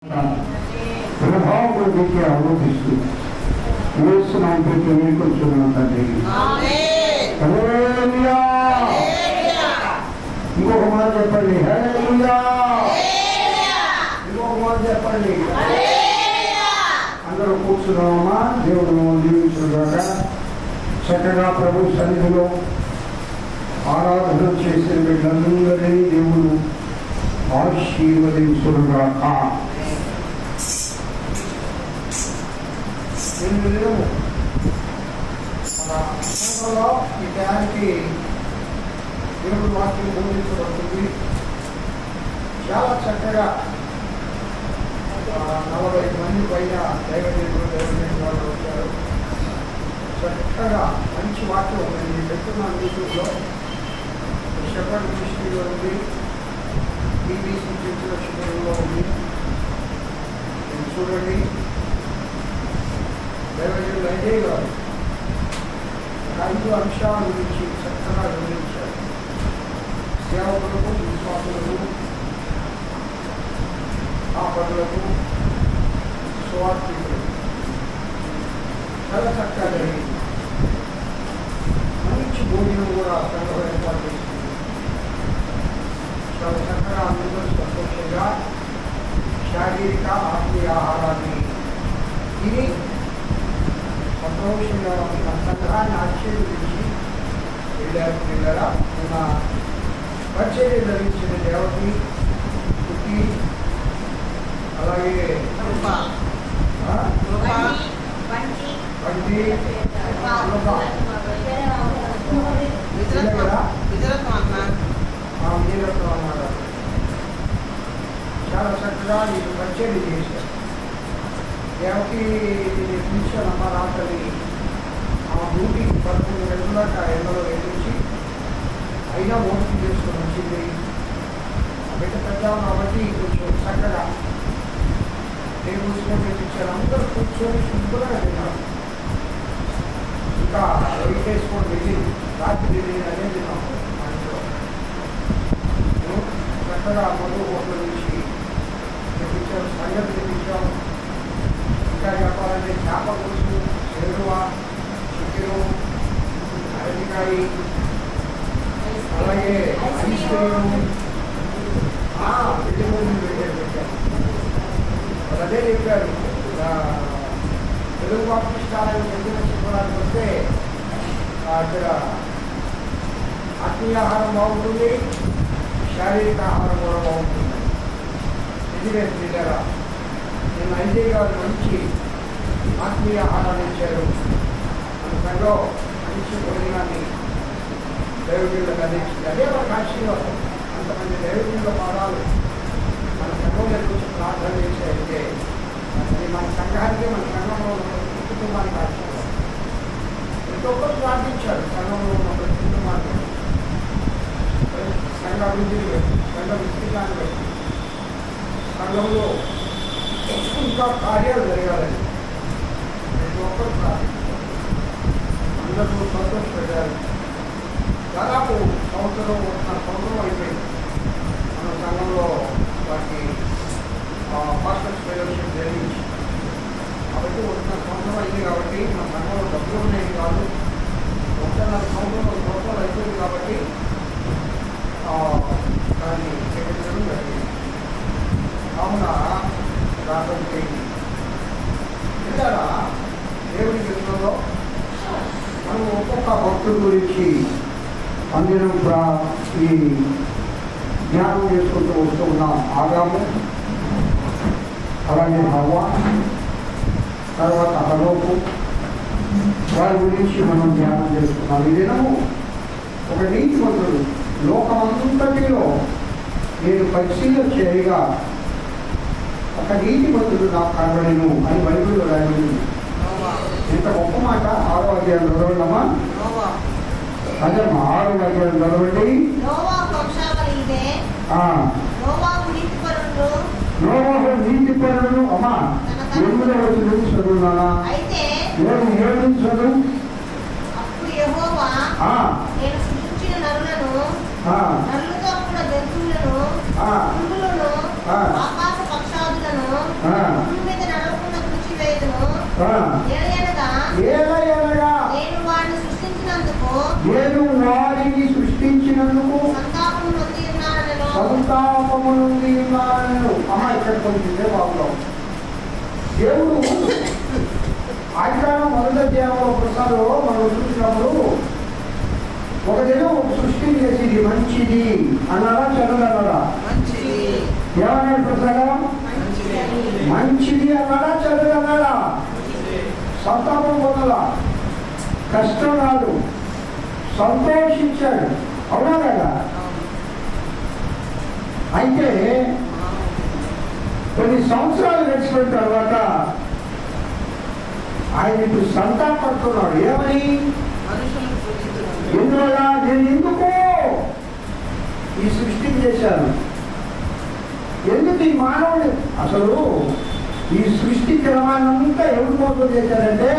ప్రభావం కొద్దికి ఆలోచిస్తూ వేస్తున్నాం పెట్టి నీకొచ్చున్నాం తండ్రి. ఇంకొక మాట చెప్పండి, హల్లెలూయా. ఇంకొక మాట చెప్పండి. అందరూ కూర్చున్నామా? దేవుడు దీవించుగాక. చక్కగా ప్రభు సన్నిధిలో ఆరాధన చేసిన వీళ్ళందరినీ దేవుడు ఆశీర్వదించుగాక. మన ఈ టయానికి దేవుడు వాక్యం బోధించబడుతుంది. చాలా చక్కగా 40 మంది పైన దైవజనులు వాళ్ళు వచ్చారు. చక్కగా మంచి వాక్యం నేను పెట్టున్నాను యూట్యూబ్లో. షెపర్డ్ మినిస్ట్రీలో ఉంది, బీబీసీ చర్చిలో శిబిరంలో ఉంది. నేను చూడండి, దైవజనులు అజయ్ గారు 5 అంశాల గురించి చక్కగా వివరించారు. సేవకులకు, విశ్వాసులకు, కాపరులకు, స్వార్థికులకు చాలా చక్కగా జరిగింది. మంచి భోజనం కూడా సంఘం ఏర్పాటు చేస్తుంది. చాలా చక్కగా అందరూ సంతోషంగా శారీరక ఆత్మీయ ఆహారాన్ని తిని సంతోషంగా ఉన్న సంఘాన్ని ఆశీర్వదించి వెళ్ళారు. పిల్లరా ఉన్న పరిచర్య ధరించిన దేవతి పుట్టి, అలాగే చాలా చక్కగా నీకు పరిచర్య చేశారు. దేవకి పిలిచానమ్మ రాత్రి ఆ డ్యూటీకి 11 గంటల దాకా ఎండలో వెళ్ళించి అయినా ఓపిక చేసుకొని వచ్చింది. బిడ్డ పెద్దాం కాబట్టి కొంచెం చక్కగా టేబుల్ స్పూన్ తెప్పించారు. అందరూ కూర్చొని శుభ్రంగా తిన్నారు. ఇంకా వెయిట్ వేసుకొని వెళ్ళింది. రాత్రి వెళ్ళింది అదే తిన్నాం మా ఇంట్లో. చక్కగా మధు హోటల్ నుంచి తెప్పించాం, సంగతి తెప్పించాం. ఇంకా చెప్పాలంటే చేప పులుసు, చేరువ, చికెను, అరటికాయ, అలాగే ఐస్ క్రీము, పెళ్లి భోజనం పెట్టారు. వాళ్ళు అదే చెప్పారు, తెలుగు బాప్టిస్టాలను చెప్పుకోవడానికి వస్తే అక్కడ ఆత్మీయ ఆహారం బాగుంటుంది, శారీరక ఆహారం కూడా బాగుంటుంది. నిజమే పిల్లరా, నేను అజయ్ గారు మంచి ఆత్మీయ ఆహారాన్ని ఇచ్చారు. మన సంఘంలో మంచి భోజనాన్ని దైవజనులకు అందించింది. అదే మనకు ఆశీర్వాదం. అంతమంది దైవజనుల పాదాలు మన సంఘంలో గురించి ప్రార్థన చేశారంటే అది మన సంఘానికి, మన సంఘంలో ఉన్న ప్రతి కుటుంబానికి ఆశీర్వాదం. ప్రతి ఒక్కరు ప్రార్థించారు. సంఘంలో ఉన్న ప్రతి కుటుంబాన్ని, సంఘ అభివృద్ధిని బట్టి, సంఘ విస్తీర్ణాన్ని బట్టి, సంఘంలో ఇంకా కార్యాలు జరగాలని ప్రతి ఒక్కరు ప్రార్థించారు. అందరూ సంతోషపెట్టారు. దాదాపు సంవత్సరం అయిపోయింది. మన సంఘంలో వాటికి పాస్టర్స్ ఫెలోషిప్ జరిగించి కాబట్టి 1.5 సంవత్సరం అయింది. కాబట్టి మన సంఘంలో డబ్బులు ఉన్నాయి కాదు, 1.5 సంవత్సరాలు అయిపోయింది. కాబట్టి దాన్ని చేయించడం జరిగింది. కావున ప్రార్థన చేయండి. ఇలా దేవుడి విషయంలో మనం ఒక్కొక్క భక్తుల గురించి అందరం ఈ జ్ఞానం చేసుకుంటూ వస్తూ ఉన్నాం. ఆదాము, అలాగే హవ్వ, తర్వాత హనోకు, వారి గురించి మనం ధ్యానం చేసుకున్నాం. ఈ దినము ఒక నీతిమంతుడు లోకమంతటిలో నేను పరిశీలన చేయగా ఒక నీతిమంతుడు నాకు కనబడేను అని బైబిల్లో రాయబడింది. ఇంత గొప్ప మాట. 6వ అధ్యాయం చదవండమ్మా. అదమ్మా 6వ అధ్యాయం చదవండి. నోవాహు నీతిపరుడు. అమ్మా 8వ వచనం చదువున్నానా? 7 నుంచి చదువు. నరులతో కూడా జంతువులను, పురుగులను, ఆకాశ పక్షాదులను ఆ, భూమి మీద నడవకుండా తుడిచివేయుదును. ఆ. ఏలయనగా ఏలయనగా నేను వారిని సృష్టించినందుకు నేను వారిని సృష్టించినందుకు సంతాపము పొంది ఉన్నానను. సంతాపము నుండి ఉన్నాను. అమ్మ ఇక్కడ కొంచెం బాగుంటాం. దేవుడు ఆదికాండం మొదటి అధ్యాయంలో పుస్తకంలో మనం చూసినప్పుడు ఒకటేదో ఒక సృష్టి చేసి ఇది మంచిది అన్నారా చదువున్నారా? ఏమన్నాడు పుస్తకం? మంచిది అన్నాడా చదువున్నాడా? సంతాపం పొందలా, కష్టం రాదు, సంతోషించాడు. అవునా కదా? అయితే కొన్ని సంవత్సరాలు గడిచిపోయిన తర్వాత ఆయన ఇప్పుడు సంతాపడుతున్నాడు. ఏమని? ఎందువల్ల? నేను ఎందుకు ఈ సృష్టిని చేశాను? ఎందుకు ఈ మానవుడు అసలు ఈ సృష్టి క్రమాన్నంతా ఎవరి కోసం చేశాడంటే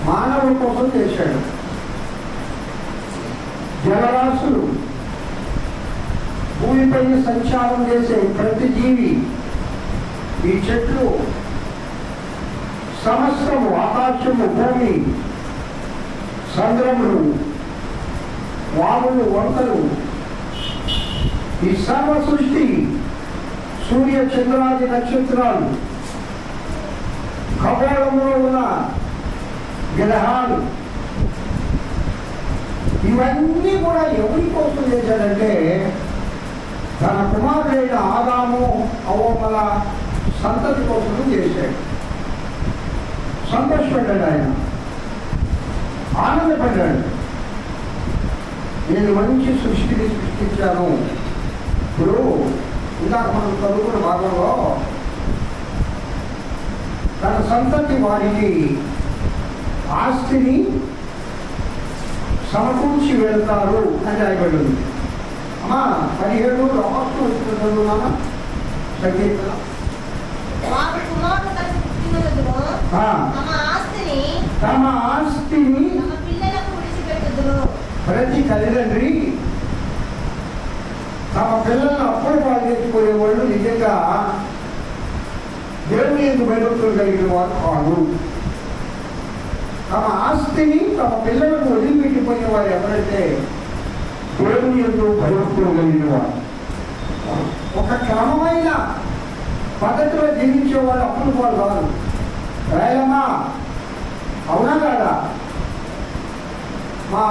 మానవుడి కోసం చేశాడు. జలరాశులు, భూమిపై సంచారం చేసే ప్రతి జీవి, ఈ చెట్లు, సమస్తము, ఆకాశము, భూమి, సంద్రములు, వాగులు, వంకలు, ఈ సర్వ సృష్టి, సూర్య చంద్రాది నక్షత్రాలు, ఖగోళంలో ఉన్న గ్రహాలు, ఇవన్నీ కూడా ఎవరి కోసం చేశాడంటే తన కుమారుడైన ఆదాము అవ్వల సంతతి కోసం చేశాడు. సంతోషపడ్డాడు, ఆయన ఆనందపడ్డాడు. నేను మంచి సృష్టిని సృష్టించాను. ఇప్పుడు ఇందాక మనం చదువుకున్న భాగంలో తన సంతతి వారికి ఆస్తిని సమకూర్చి వెళ్తారు అని రాయబడింది. అమ్మా 17 రాష్ట్రం వచ్చిందన్నా సంగీత వారు కుమారులు కలిసి పుట్టినందుకు తమ ఆస్తిని తమ పిల్లలకు విడిచిపెట్టుదురు. ప్రతి తల్లిదండ్రి తమ పిల్లలను అప్పుడు బాధ్యతకునే వాళ్ళు నిజంగా దేవుని ఎందుకు భయభక్తులు కలిగిన వారు కాదు. తమ ఆస్తిని తమ పిల్లలకు వదిలిపెట్టిపోయిన వారు ఎవరంటే దేవుని ఎందుకు భయభక్తులు కలిగిన వారు. ఒక క్రమమైన పద్ధతిలో జీవించే వాళ్ళు అప్పుడు వాళ్ళు కాదు. రాయలమ్మా అవునా కాదా? మా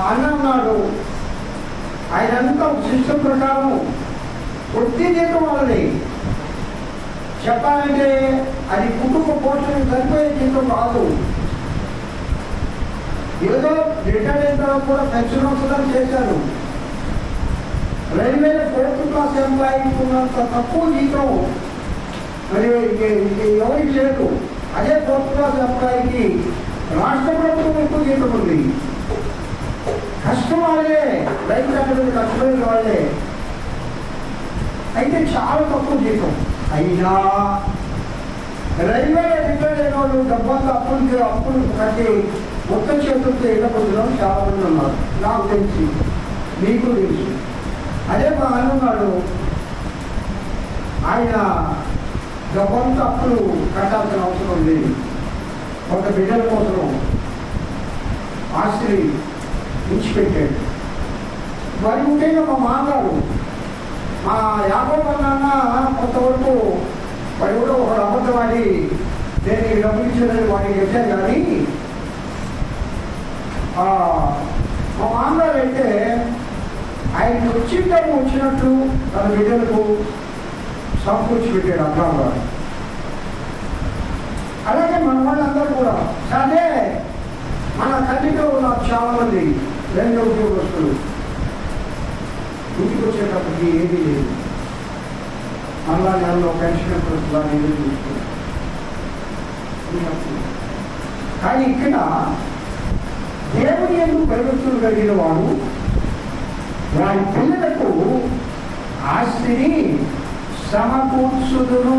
అన్న ఉన్నాడు, ఆయనంతా ఒక సిస్టమ్ ప్రకారం వృత్తి జీతం వాళ్ళది. చెప్పాలంటే అది కుటుంబ పోషణ సరిపోయే జీతం కాదు. ఏదో రిటైర్ అయిన తర్వాత కూడా పెన్షన్ వస్తుందని చేశారు. రైల్వేలో 4th క్లాస్ ఎంప్లాయీకి ఉన్నంత తక్కువ జీతం మరి ఎవరికి లేదు. అదే 4th క్లాస్ ఎంప్లాయీకి రాష్ట్ర ప్రభుత్వం ఎక్కువ జీతం ఉంది. కష్టం వాళ్ళే, రైతు అనేది కష్టమైన వాళ్ళే, అయితే చాలా తక్కువ జీతం. అయినా రైల్వేలో రిటైర్ అయిన వాళ్ళు డబ్బంతా అప్పులు కట్టి మొత్తం చేతులతో ఇళ్ళకొద్దడం చాలా మంది ఉన్నారు. నాకు తెలిసి, మీకు తెలుసు. అదే మా అన్నున్నాడు, ఆయన డబ్బంతా అప్పులు కట్టాల్సిన అవసరం లేదు. ఒక బిడ్డల కోసం ఆస్తిని విడిచిపెట్టాడు. మరి ముఖ్యంగా మా మామగారు, మా యాకోబు నాన్న కొంతవరకు వాడు కూడా ఒక అబద్ధవాడి నేను డబ్బులు ఇచ్చేదని వాడికి చెప్పాను. కానీ మా మామగారు అయితే ఆయనకు వచ్చిందని వచ్చినట్టు తన బిడ్డలకు సమకూర్చి పెట్టాడు అబ్రాహం గారు. అలాగే మన వాళ్ళందరూ కూడా సరే మన కంటిలో ఉన్న చాలా మంది రెండో ఉద్యోగస్తులు ఇంటికి వచ్చేటప్పటికి ఏమీ లేదు. మళ్ళా నెలలో పెన్షన్ వస్తుందా ఏమీ చూస్తుంది. కానీ ఇక్కడ దేవుని ఎందుకు భయభక్తులు కలిగిన వాడు వారి పిల్లలకు ఆస్తిని సమకూర్చుదురు.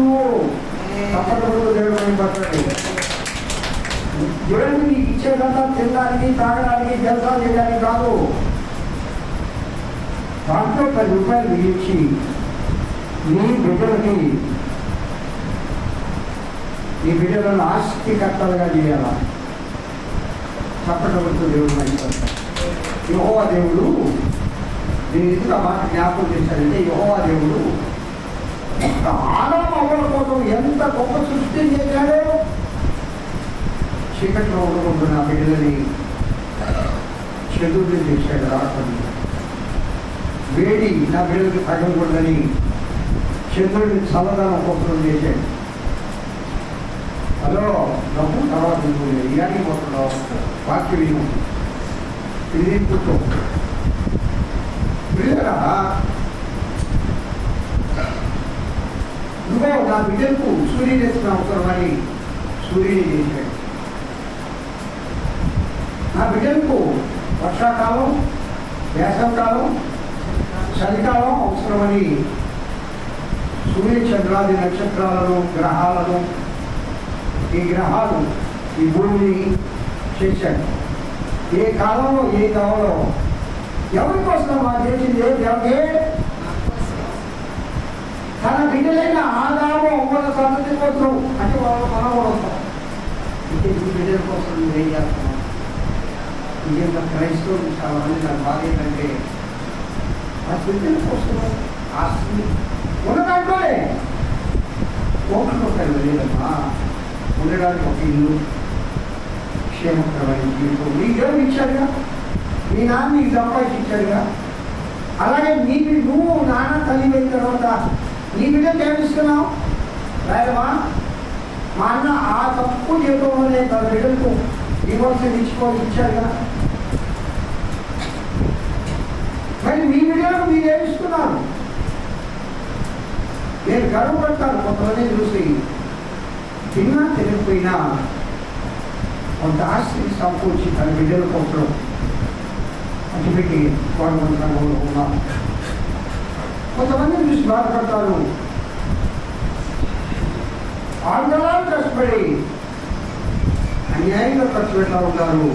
తప్పకుండా దేవుడు పట్టండి. దేవుడు నీకు ఇచ్చేదంతా తినడానికి, తాగడానికి, జలసాలు చేయడానికి కాదు. దాంట్లో 10 రూపాయలు ఇచ్చి నీ బిడ్డలకి ఈ బిడ్డలను ఆస్తికర్తలుగా చేయాలా. చప్పటవలతో దేవుడు మంచి యెహోవా దేవుడు దీని ఎందుకు ఆ మాట జ్ఞాపకం చేశాడంటే, యెహోవా దేవుడు ఆదాము అవ్వల కోసం ఎంత గొప్ప సృష్టి చేశాడో. చీకట్లో ఉండకుండా నా బిడ్డలని చదువులు చేశాడు రాకుండా. వేడి నా బిడ్డలకి తగలకూడదని చంద్రుడిని చల్లదనం కోసం చేశాడు. హలో డబ్బు తర్వాత ఇలాంటి పోతున్నావు వాక్య విను ఇది పుట్టు నువ్వు నా బిడ్డలకు సూర్యుడు ఎత్తున అవసరమని సూర్యుని చేశాడు. నా బిడ్డలకు వర్షాకాలం, వేసవకాలం, చలికాలం అవసరమని సూర్య చంద్రాది నక్షత్రాలను, గ్రహాలను, ఈ గ్రహాలు ఈ భూమిని చేశాడు. ఏ కాలంలో ఏ కాలంలో ఎవరి కోసం మా చేసింది ఎవరికే? తన బిడ్డలైన ఆదాము అవ్వల సంతతి కోసం. అంటే వాళ్ళు మనం కూడా వస్తాం. అంటే ఈ బిడ్డల కోసం నువ్వు ఏం చేస్తున్నావు? ఇంకేంత క్రైస్తవులు చాలా మంది నాకు బాధ ఏంటంటే ఆ బిడ్డల కోసం ఆస్తి ఉన్న దాంట్లోనే మోక్షం లేదమ్మా. ఉండడానికి ఒక ఇల్లు, క్షేమకరమైన జీవితం నీ దేవుడు ఇచ్చాడుగా. మీ నాన్న నీకు సంపాదించి ఇచ్చాడుగా. అలాగే నువ్వు నాన్న తల్లి అయిన తర్వాత నీ బిడ్డకు ఏమిస్తున్నావు? రాయడమా మా అన్న ఆ తప్పు చేయడం వల్లే తన బిడ్డలకు డివోర్స్ ఇచ్చాడుగా. మరి మీ బిడ్డలకు మీరు ఏమిస్తున్నారు? నేను గర్వపడతాను కొంతమంది చూసి. తిన్నా తెలియకపోయినా కొంత ఆస్తిని సమకూర్చి తన బిడ్డల కోసం అటుపెట్టి వాడుకుంటున్నాను ఉన్నాం. కొంతమందిని చూసి బాధపడతారు. ఆందోళన కష్టపడి అన్యాయంగా ఖర్చు పెట్టా ఉంటారు.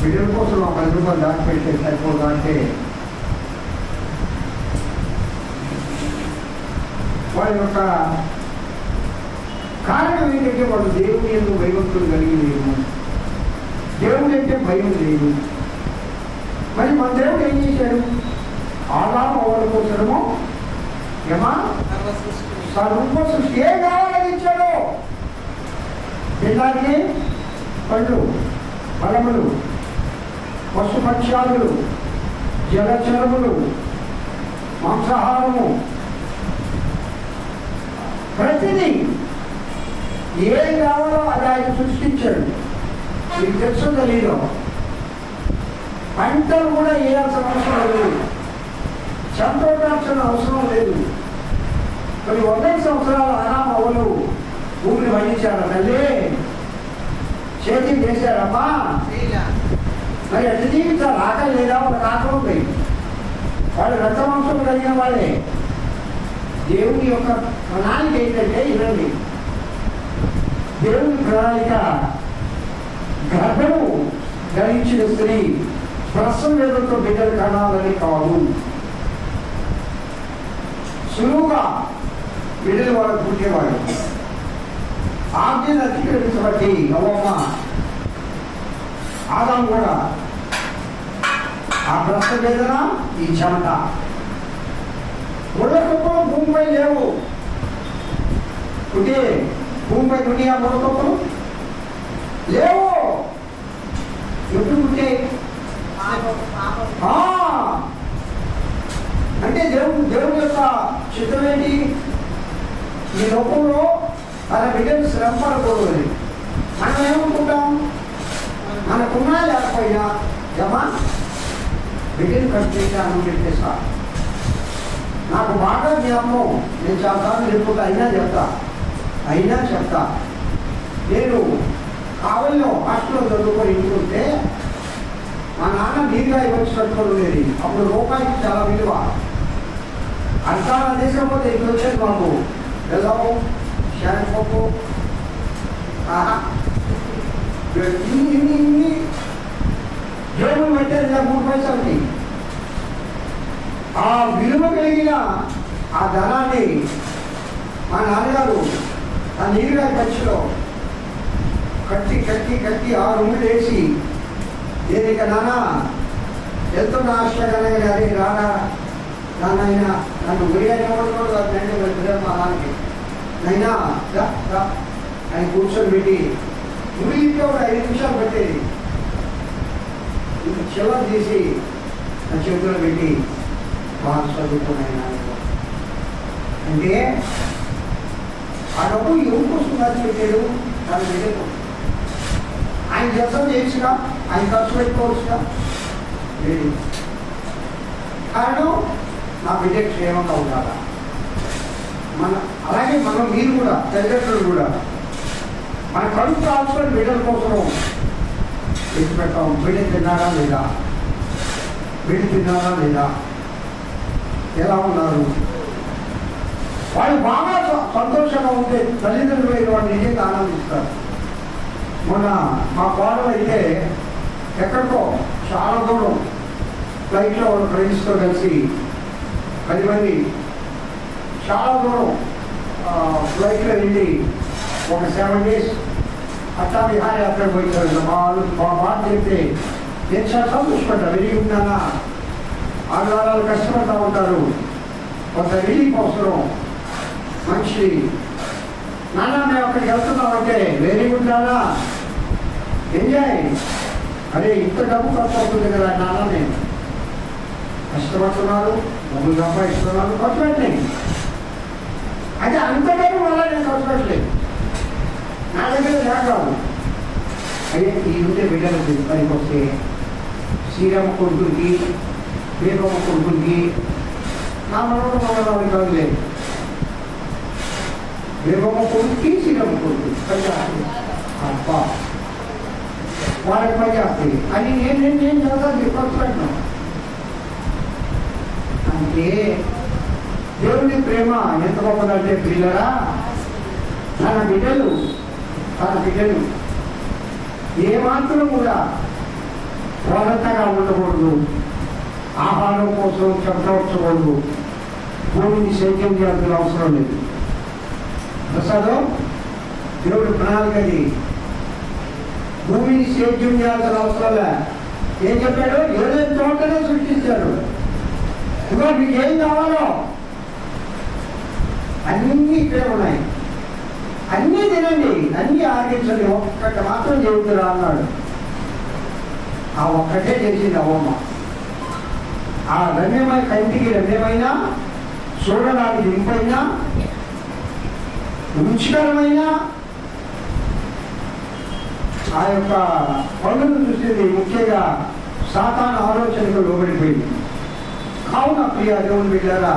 బిడ్డల కోసం ఒక 10 రూపాయలు దాచిపెడితే సరిపోదా అంటే వాళ్ళ యొక్క కారణం ఏంటంటే వాళ్ళు దేవుని ఎందుకు భయభక్తులు కలిగి లేరు. దేవుడు అంటే భయం లేదు. మరి మన దేవుడు ఏం చేశాడు? ఆదాము అవ్వల కోసమో ఏమా సర్వ సృష్టి ఏ కావాలని ఇచ్చాడు? తినడానికి పళ్ళు, ఫలములు, పశుపక్ష్యాదులు, జలచరములు, మాంసాహారము, ప్రతిదీ ఏం కావాలో అది ఆయన సృష్టించాడు. మీకు తెలుసు తెలీదు. పంటలు కూడా వేయాల్సిన అవసరం లేదు, చంపడాల్సిన అవసరం లేదు. కొన్ని 100 సంవత్సరాల ఆదాము అవ్వలు భూమిని పండించారు. తల్లి చేతికి చేశారమ్మా. మరి ఎట్లా జీవితాలు? ఆకలి లేదా? వాళ్ళకి ఆకలి ఉంది. వాళ్ళు రక్తవంశం కలిగిన వాళ్ళే. దేవుని యొక్క ప్రణాళిక ఏంటంటే ఇదండి. దేవుని ప్రణాళిక గర్భము ధరించిన స్త్రీ ప్రసవ వేదనతో బిడ్డలు కనాలని కాదు. సులువుగా బిడ్డలు వాళ్ళకు పుట్టేవాడు. ఆజ్ఞను అతిక్రమించబట్టి అవ్వమ్మ ఆదాము కూడా ఆ ప్రసవ వేదన, ఈ చెమట ముళ్ళకప్పులు భూమిపై లేవు. పుట్టే భూమిపై దునియా ముళ్ళకప్పులు లేవు. ఎప్పుడు పుట్టే? అంటే దేవుని యొక్క చిత్రం ఏంటి? ఈ లోకంలో తన బిడ్డలు శ్రమ పడకూడదు. మనం ఏమనుకుంటాం? మనకున్నా లేకపోయినా ఏమా బిడ్డను కట్ చేశాను చెప్పేసా. నాకు బాగా జ్ఞాపకం. నేను చాలాసార్లు చెప్పుకుంటా, అయినా చెప్తా. నేను కావల్లో హాస్టల్లో చదువుకొని ఇంటుంటే మా నాన్న నీరుగాయ వచ్చి కట్టుకోలేదు. అప్పుడు రూపాయికి చాలా విలువ. అంతా తీసుకపోతే ఇంటికి వచ్చేది మాకు బెల్లము, శాంపప్పు, ఇన్ని జోబులు పెట్టేది 3 పైసలకి. ఆ విలువ కలిగిన ఆ ధనాన్ని మా నాన్నగారు ఆ నీరుగా ఖర్చులో కట్టి 6 ముళ్ళు వేసి దేనిక నానా వెళ్తున్న ఆశ్చర్యంగా అరే రానా నాన్న నన్ను గురిగానే ఉండకూడదు అది రెండు వెళ్తున్నాడు మా నాన్నకి నైనా ఆయన కూర్చొని పెట్టి గురిలో ఒక 5 నిమిషాలు పెట్టేది ఇంక చివరి తీసి నా చేతిలో పెట్టి బాగా చదువుకున్నాయి అంటే ఆ డబ్బు ఎవరి కోసం ఖర్చు పెట్టాడు తన బిడ్డకు ఆయన జతం చేయొచ్చుగా ఆయన ఖర్చు పెట్టుకోవచ్చుగా లేదు కారణం నా బిడ్డ క్షేమంగా ఉండాలా అలాగే మీరు కూడా తల్లిదండ్రులు కూడా మన కడుపు కాల్చుకొని బిడ్డల కోసం ఎత్తి పెట్టాం బిడ్డ తిన్నారా లేదా ఎలా ఉన్నారు వాళ్ళు బాగా సంతోషంగా ఉంటే తల్లిదండ్రులు వాళ్ళు నిజంగా ఆనందిస్తారు. మొన్న మా కోడలు అయితే ఎక్కడికో చాలా దూరం ఫ్లైట్లో వాళ్ళ ఫ్రెండ్స్తో కలిసి 10 మంది చాలా దూరం ఫ్లైట్లో వెళ్ళి ఒక 7 days అట్టా విహారయాత్ర పోయించారు. మా మాట చెప్తే నేను చాలా సంతోషపడ్డా. విరిగి ఉన్నానా 6 వారాలు కష్టపడతా ఉంటారు, కొంత రిలీఫ్ అవసరం. మనిషి నాన్న మేము అక్కడికి వెళ్తున్నామంటే వెరీ గుడ్ నాన్న ఎంజాయ్. అరే ఇంత డబ్బు ఖర్చు అవుతుంది కదా నాన్న, నేను కష్టపడుతున్నారు, డబ్బులు సంపాదిస్తున్నారు, ఖర్చు పెట్టండి. అంటే అంత డబ్బు వల్ల నేను ఖర్చు పెట్టలేదు, నా దగ్గర లేకాదు. అదే ఈ ఉంటే బిడ్డలు పనికి వస్తే శ్రీరామ కొడుకులకి వేగమ్మ కొడుకులకి నా మనవాడి కాదు లేదు, వేగమ్మ కొడుకుకి శ్రీరామ కొడుకు అబ్బా వాళ్ళకి పని చేస్తాయి అని నేను చదవాలి ఖర్చు పెట్టినా. అంటే దేవుని ప్రేమ ఎంత గొప్పదంటే పిల్లరా, తన బిడ్డలు ఏమాత్రం కూడా పోరాటంగా ఉండకూడదు, ఆహారం కోసం చెప్పవచ్చకూడదు, భూమిని సేద్యం చేయాల్సిన అవసరం లేదు. ప్రసాదం దేవుడి ప్రణాళికది, భూమిని సేద్యం చేయాల్సిన అవసరం లే. ఏం చెప్పాడు? ఏదైనా తోటనే సృష్టించాడు. ఇదిగో మీకు ఏం కావాలో అన్నీ ఇక్కడే ఉన్నాయి, అన్నీ తినండి, అన్నీ ఆరగించండి, ఒక్కటి మాత్రం చెబుతురా అన్నాడు. ఆ ఒక్కటే చేసింది అవ్వమ్మ. ఆ రమ్యమైన కంటికి రమ్యమైన, చూడడానికి ఇంపైన, రుచికరమైన ఆ యొక్క పనులను చూసింది. ముఖ్యంగా సాతాను ఆలోచనకు లోబడిపోయింది. కావున ప్రియ దేవుని బిడ్డలారా,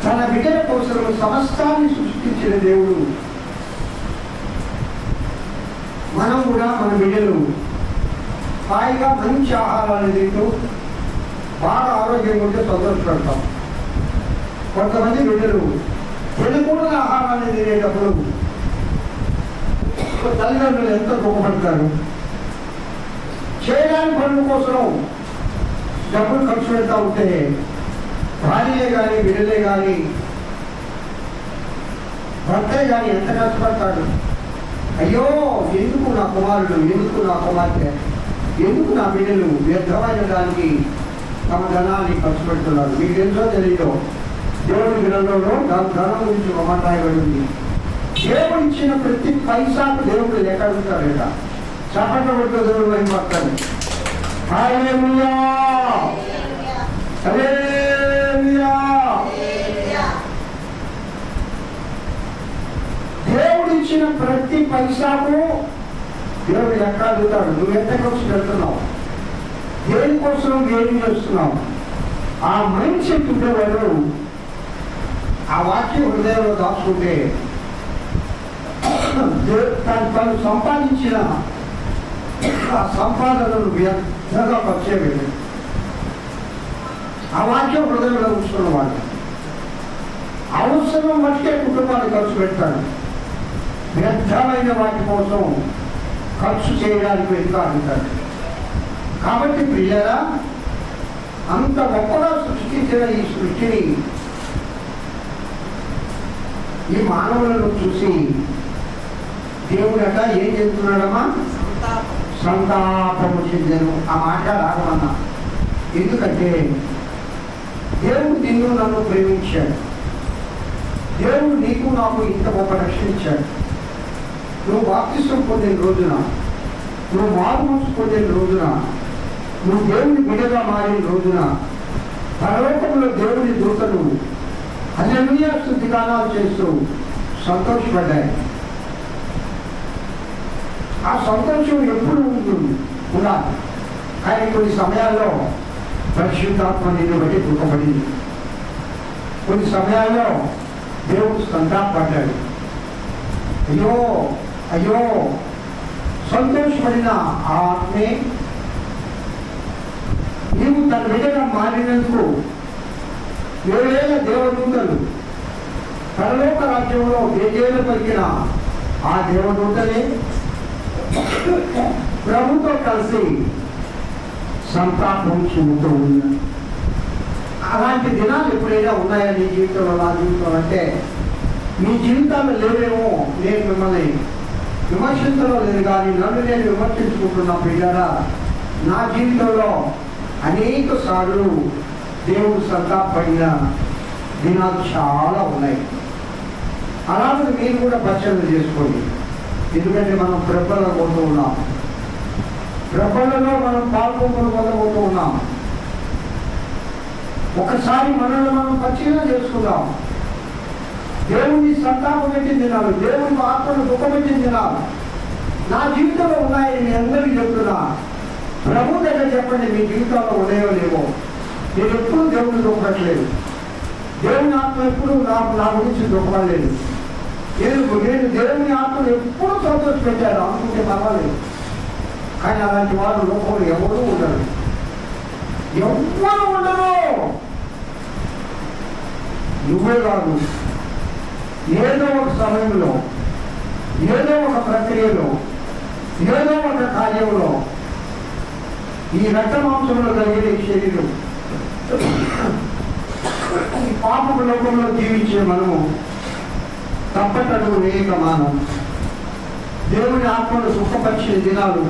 తన బిడ్డల కోసం సమస్తాన్ని సృష్టించిన దేవుడు, మనం కూడా మన బిడ్డలు హాయిగా మంచి ఆహారాన్ని తింటూ బాగా ఆరోగ్యంగా ఉంటే సంతోషపడతాం. కొంతమంది బిడ్డలు తినకూడని ఆహారాన్ని తినేటప్పుడు తల్లిదండ్రులు ఎంతో దుఃఖపడతారు. చేయడానికి పనుల కోసం డబ్బులు ఖర్చు పెడతా ఉంటే భార్యలే కానీ బిడ్డలే కానీ భర్తే కానీ ఎంత కష్టపడతాడు. అయ్యో ఎందుకు నా కుమారుడు, ఎందుకు నా కుమార్తె, ఎందుకు నా బిడ్డలు వ్యర్థమైన దానికి తమ ధనాన్ని ఖర్చు పెడుతున్నారు. మీకు తెలుసో తెలీదో, దేవుడి గ్రంథంలో ధనం గురించి ఒక మాట రాయబడింది. దేవుడు ఇచ్చిన ప్రతి పైసాకు దేవుడు లెక్క అడుగుతాడట. చప్పట్లు కొట్టు దేవుడు వైపు పడతాడు. హల్లెలూయా హల్లెలూయా. దేవుడు ఇచ్చిన ప్రతి పైసాకు దేవుడు లెక్క అడుగుతాడు. నువ్వు ఎంత ఖర్చు పెడుతున్నావు, దేనికోసం ఏం చేస్తున్నావు. ఆ మైండ్ సెట్ ఉండేవాడు ఆ వాక్యం హృదయంలో దాచుకుంటే తను సంపాదించిన ఆ సంపాదనను వ్యర్థంగా ఖర్చు పెట్టాడు. ఆ వాక్యం హృదయంలో ఉంచుకున్నవాడు అవసరం మట్టుకే కుటుంబాన్ని ఖర్చు పెడతాడు. వ్యర్థమైన వాటి కోసం ఖర్చు చేయడానికి వెనుకాడుతాడు. కాబట్టి ప్రియులారా, అంత గొప్పగా సృష్టించిన ఈ సృష్టిని ఈ మానవులను చూసి దేవుడట ఏం చెప్తున్నాడమ్మా? సంతాపము చెందను. ఆ మాట రాగమన్నా. ఎందుకంటే దేవుడు నిన్ను నన్ను ప్రేమించాడు. దేవుడు నీకు నాకు ఇంత గొప్ప రక్షణ ఇచ్చాడు. నువ్వు బాప్తిసం పొందిన రోజున, నువ్వు మారుమనసు పొందిన రోజున, నువ్వు దేవుని బిడ్డగా మారిన రోజున పరలోకంలో దేవుని దూతలు హల్లెలూయా స్తుతిగానాలు చేస్తూ సంతోషపడ్డాయి. ఆ సంతోషం ఎప్పుడు ఉంటుంది ఉండాలి. కానీ కొన్ని సమయాల్లో పరిశుద్ధాత్మ నిన్ను బట్టి దుఃఖపడింది. కొన్ని సమయాల్లో దేవుడు సంతాపడ్డాడు. అయ్యో అయ్యో సంతోషపడిన ఆ ఆత్మే నీవు తన బిడ్డగా మారినందుకు వేవేల దేవదూతలు పరలోక రాజ్యంలో వేజేలు పలికిన ఆ దేవదూతలే ప్రభుతో కలిసి సంతాపం చెందుతూ ఉన్నారు. అలాంటి దినాలు ఎప్పుడైనా ఉన్నాయా నీ జీవితంలో, నా జీవితంలో? అంటే మీ జీవితాల్లో లేవేమో. నేను మిమ్మల్ని విమర్శించడం లేదు, కానీ నన్ను నేను విమర్శించుకుంటున్నా పిల్లరా. నా జీవితంలో అనేక సార్లు దేవుడు సంతాపడిన దినాలు చాలా ఉన్నాయి. అలాగే మీరు కూడా పరిచయం చేసుకోండి. ఎందుకంటే మనం ప్రబలంగా పోతూ ఉన్నాం. ప్రబలంలో మనం పాల్గొనబోతూ ఉన్నాం. ఒకసారి మనల్ని మనం పరిచయం చేసుకుందాం. దేవుని సంతాపం పెట్టిన దినాలు, దేవుని ఆత్మను దుఃఖపెట్టిన దినాలు నా జీవితంలో ఉన్నాయని నేను అందరికీ చెప్తున్నా. ప్రభు దగ్గర చెప్పండి, మీ జీవితంలో ఉన్నాయో లేవో. నేను ఎప్పుడు దేవుని దుఃఖపట్టలేదు. దేవుని ఆత్మ ఎప్పుడు నా గురించి దుఃఖపడలేదు. నేను దేవుని ఆత్మను ఎప్పుడు సంతోషపెట్టాను అనుకుంటే పర్వాలేదు. కానీ అలాంటి వారు లోకంలో ఎవరూ ఉండరు. ఎవ్వరు ఉండరు. నువ్వే కాదు, ఏదో ఒక సమయంలో, ఏదో ఒక ప్రక్రియలో, ఏదో ఒక కార్యంలో ఈ రక్త మాంసంలో కలిగే శరీరం, ఈ పాపపు లోకంలో జీవించే మనము తప్పటడుగు వేయక మానం. దేవుని ఆత్మను సుఖపరిచిన దినాలు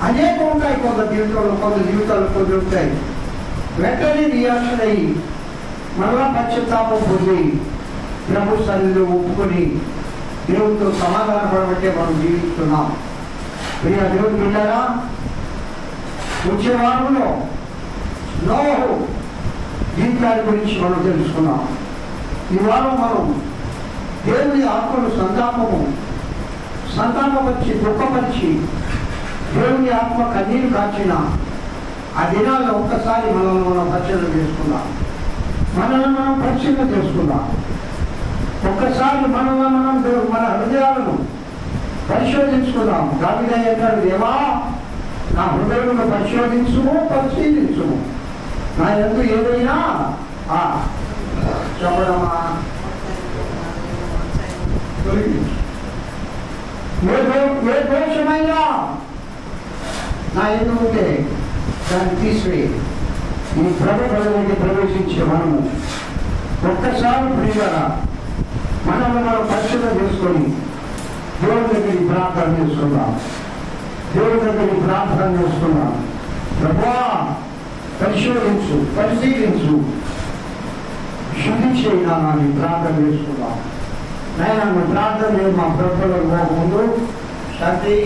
అనేక ఉంటాయి. కొంత జీవితాలు కొన్ని ఉంటాయి. వెంటనే రియాక్షన్ అయ్యి మరలా పశ్చాత్తాపం పొంది ప్రభు సన్నిధిలో ఒప్పుకొని దేవుడితో సమాధానపడబట్టే మనం జీవిస్తున్నాం. ప్రియ దేవుడు బిడ్డరా, వచ్చే వారంలో నోహు జీవితాల గురించి మనం తెలుసుకున్నాం. ఈ వారం మనం దేవుని ఆత్మను సంతాపపరిచి దుఃఖపరిచి దేవుని ఆత్మ కన్నీరు కాచిన ఆ దినాల్లో ఒక్కసారి మనల్ని మనం పరిశీలన చేసుకుందాం. ఒక్కసారి మనల్ని మనం మన హృదయాలను పరిశోధించుకుందాం. దావీదు అంటాడు, దేవా నా హృదయమును పరిశీలించుము, నా యందు ఏదైనా చెప్పడమా ఏ దోషమైనా నా యందు ఉంటే దాన్ని తీసివేయి. ఈ ప్రభు ప్రజలకి ప్రవేశించే మనము ఒక్కసారి ప్రియులారా మనల్ని మనం పరిశీలన చేసుకొని దేవుడి దగ్గరికి ప్రార్థన చేసుకుందాం. ప్రభువా పరిశీలించు, శుద్ధి చేయడానికి ప్రార్థన చేసుకుందాం. నేను ప్రార్థన మా ప్రభుత్వం ముందు శాంతి